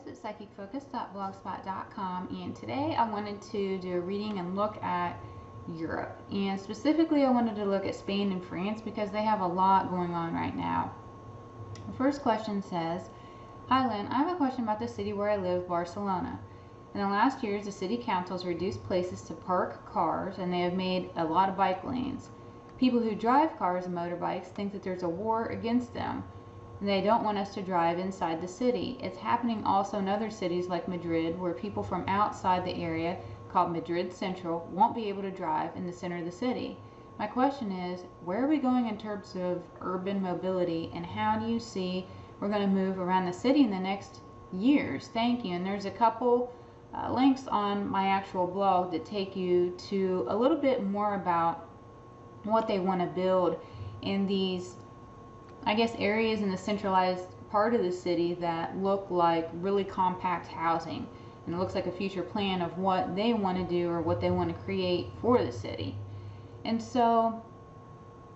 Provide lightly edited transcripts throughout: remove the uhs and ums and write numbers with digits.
host at psychicfocus.blogspot.com, and today I wanted to do a reading and look at Europe. And specifically I wanted to look at Spain and France because they have a lot going on right now. The first question says, "Hi Lynn, I have a question about the city where I live, Barcelona. In the last years, the city council has reduced places to park cars and they have made a lot of bike lanes. People who drive cars and motorbikes think that there's a war against them. And they don't want us to drive inside the city. It's happening also in other cities like Madrid, where people from outside the area, called Madrid Central, won't be able to drive in the center of the city. My question is, where are we going in terms of urban mobility, and how do you see we're going to move around the city in the next years? Thank you." And there's a couple links on my actual blog that take you to a little bit more about what they want to build in these, I guess, areas in the centralized part of the city that look like really compact housing. And it looks like a future plan of what they want to do or what they want to create for the city. And so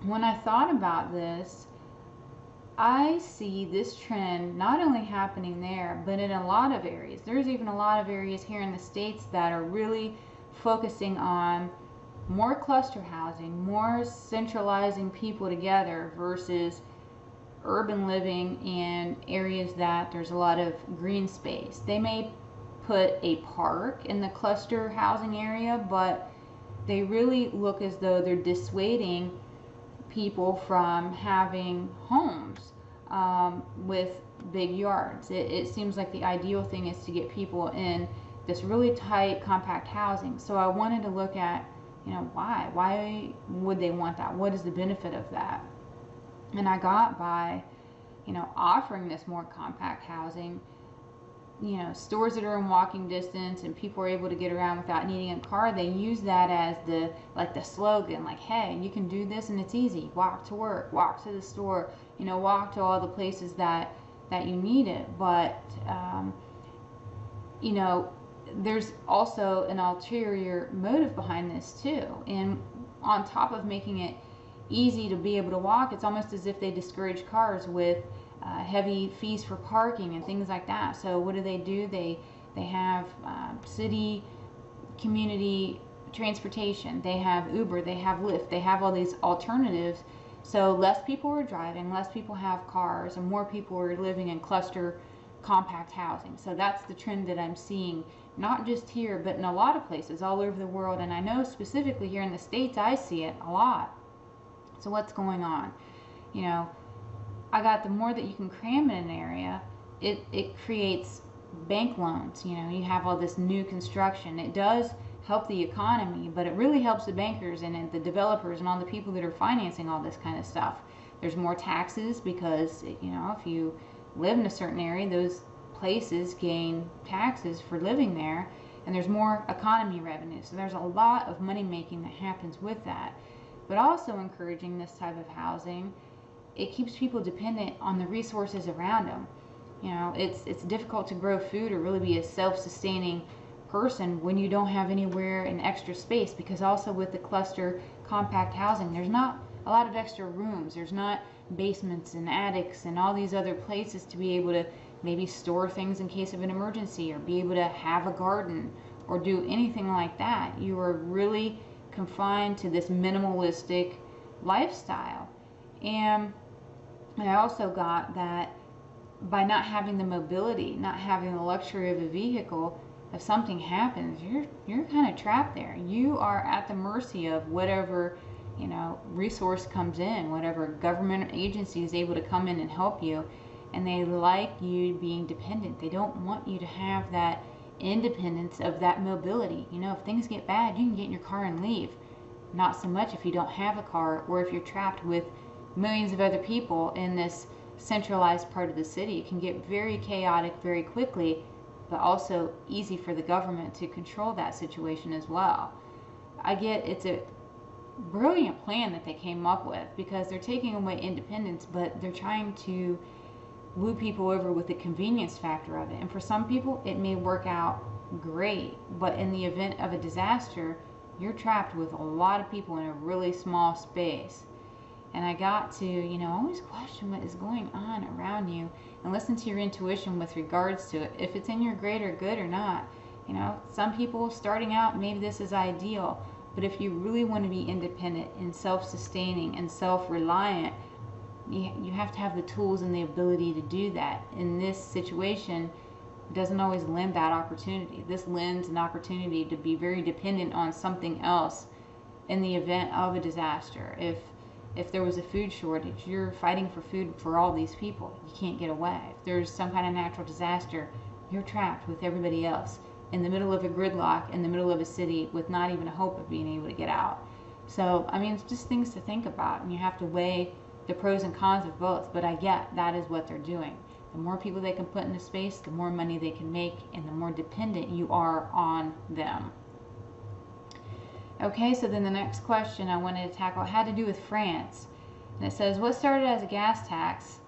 when I thought about this, I see this trend not only happening there, but in a lot of areas. There's even a lot of areas here in the States that are really focusing on more cluster housing, more centralizing people together versus urban living in areas that there's a lot of green space. They may put a park in the cluster housing area, but they really look as though they're dissuading people from having homes with big yards. It seems like the ideal thing is to get people in this really tight, compact housing. So I wanted to look at, why would they want that? What is the benefit of that? And I got by, offering this more compact housing, stores that are in walking distance and people are able to get around without needing a car. They use that as the slogan, like, hey, you can do this and it's easy. Walk to work, walk to the store, walk to all the places that you need it. But, there's also an ulterior motive behind this too. And on top of making it easy to be able to walk, it's almost as if they discourage cars with heavy fees for parking and things like that. So what do? They have city community transportation, they have Uber, they have Lyft, they have all these alternatives. So less people are driving, less people have cars, and more people are living in cluster compact housing. So that's the trend that I'm seeing, not just here, but in a lot of places all over the world. And I know specifically here in the States, I see it a lot. So what's going on? I got the more that you can cram in an area, it creates bank loans. You have all this new construction. It does help the economy, but it really helps the bankers and the developers and all the people that are financing all this kind of stuff. There's more taxes because, if you live in a certain area, those places gain taxes for living there, and there's more economy revenue. So there's a lot of money making that happens with that. But also encouraging this type of housing, it keeps people dependent on the resources around them. It's difficult to grow food or really be a self-sustaining person when you don't have anywhere in extra space, because also with the cluster compact housing, there's not a lot of extra rooms. There's not basements and attics and all these other places to be able to maybe store things in case of an emergency, or be able to have a garden or do anything like that. You are really confined to this minimalistic lifestyle. And I also got that by not having the mobility, not having the luxury of a vehicle, if something happens, you're kind of trapped there. You are at the mercy of whatever resource comes in, whatever government agency is able to come in and help you. And they like you being dependent. They don't want you to have that independence of that mobility. If things get bad, you can get in your car and leave. Not so much if you don't have a car, or if you're trapped with millions of other people in this centralized part of the city. It can get very chaotic very quickly, but also easy for the government to control that situation as well. I get it's a brilliant plan that they came up with, because they're taking away independence, but they're trying to woo people over with the convenience factor of it. And for some people, it may work out great, but in the event of a disaster, you're trapped with a lot of people in a really small space. And I got to, always question what is going on around you and listen to your intuition with regards to it, if it's in your greater good or not. Some people starting out, maybe this is ideal, but if you really want to be independent and self-sustaining and self-reliant, you have to have the tools and the ability to do that. In this situation, it doesn't always lend that opportunity. This lends an opportunity to be very dependent on something else in the event of a disaster. If there was a food shortage, you're fighting for food for all these people. You can't get away. If there's some kind of natural disaster, you're trapped with everybody else in the middle of a gridlock, in the middle of a city, with not even a hope of being able to get out. So, it's just things to think about, and you have to weigh the pros and cons of both. But I get that is what they're doing. The more people they can put into space, the more money they can make, and the more dependent you are on them. Okay, so then the next question I wanted to tackle had to do with France. And it says, what started as a gas tax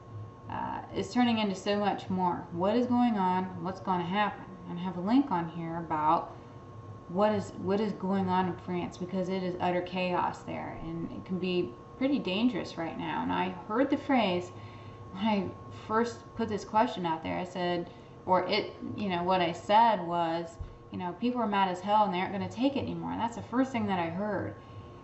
is turning into so much more. What is going on? What's going to happen? And I have a link on here about what is going on in France, because it is utter chaos there, and it can be pretty dangerous right now. And I heard the phrase when I first put this question out there. I said, what I said was, people are mad as hell and they aren't going to take it anymore. And that's the first thing that I heard.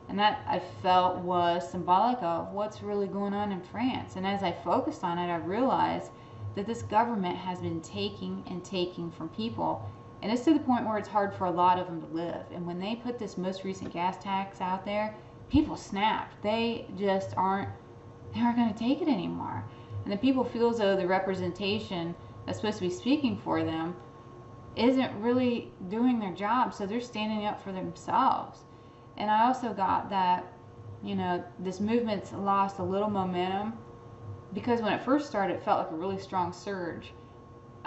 And that I felt was symbolic of what's really going on in France. And as I focused on it, I realized that this government has been taking and taking from people. And it's to the point where it's hard for a lot of them to live. And when they put this most recent gas tax out there, people snapped. They just aren't going to take it anymore. And the people feel as though the representation that's supposed to be speaking for them isn't really doing their job, so they're standing up for themselves. And I also got that, this movement's lost a little momentum, because when it first started, it felt like a really strong surge.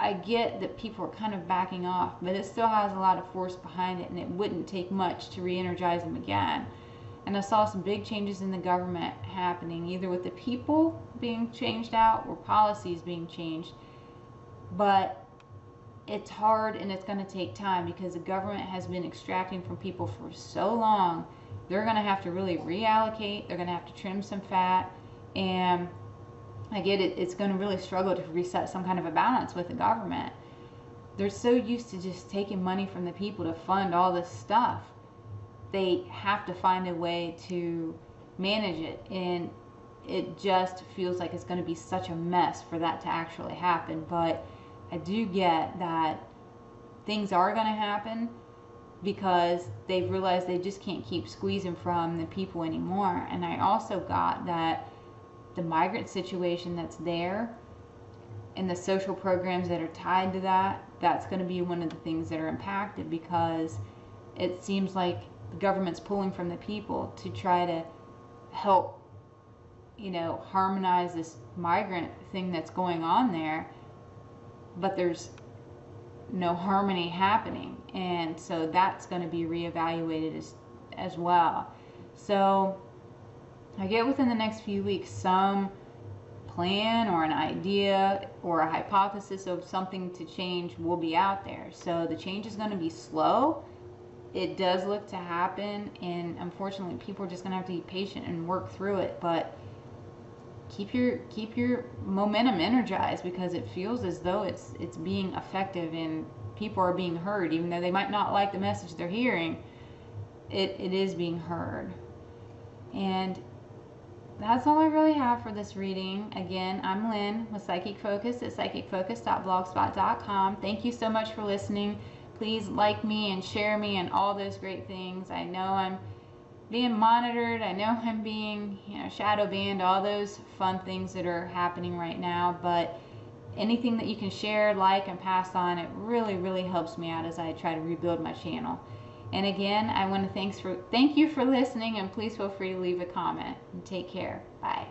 I get that people are kind of backing off, but it still has a lot of force behind it, and it wouldn't take much to re-energize them again. And I saw some big changes in the government happening, either with the people being changed out or policies being changed. But it's hard, and it's going to take time, because the government has been extracting from people for so long. They're going to have to really reallocate. They're going to have to trim some fat. And I get it, it's going to really struggle to reset some kind of a balance with the government. They're so used to just taking money from the people to fund all this stuff. They have to find a way to manage it. And it just feels like it's going to be such a mess for that to actually happen. But I do get that things are going to happen, because they've realized they just can't keep squeezing from the people anymore. And I also got that the migrant situation that's there and the social programs that are tied to that, that's going to be one of the things that are impacted, because it seems like the government's pulling from the people to try to help, harmonize this migrant thing that's going on there. But there's no harmony happening, and so that's going to be reevaluated as well. So I get within the next few weeks some plan or an idea or a hypothesis of something to change will be out there. So the change is going to be slow. It does look to happen, and unfortunately people are just going to have to be patient and work through it. But keep your momentum energized, because it feels as though it's being effective and people are being heard. Even though they might not like the message they're hearing, it is being heard. And that's all I really have for this reading. Again, I'm Lynn with Psychic Focus at psychicfocus.blogspot.com. Thank you so much for listening. Please like me and share me and all those great things. I know I'm being monitored. I know I'm being, shadow banned, all those fun things that are happening right now. But anything that you can share, like, and pass on, it really, really helps me out as I try to rebuild my channel. And again, I want to thank you for listening, and please feel free to leave a comment. And take care. Bye.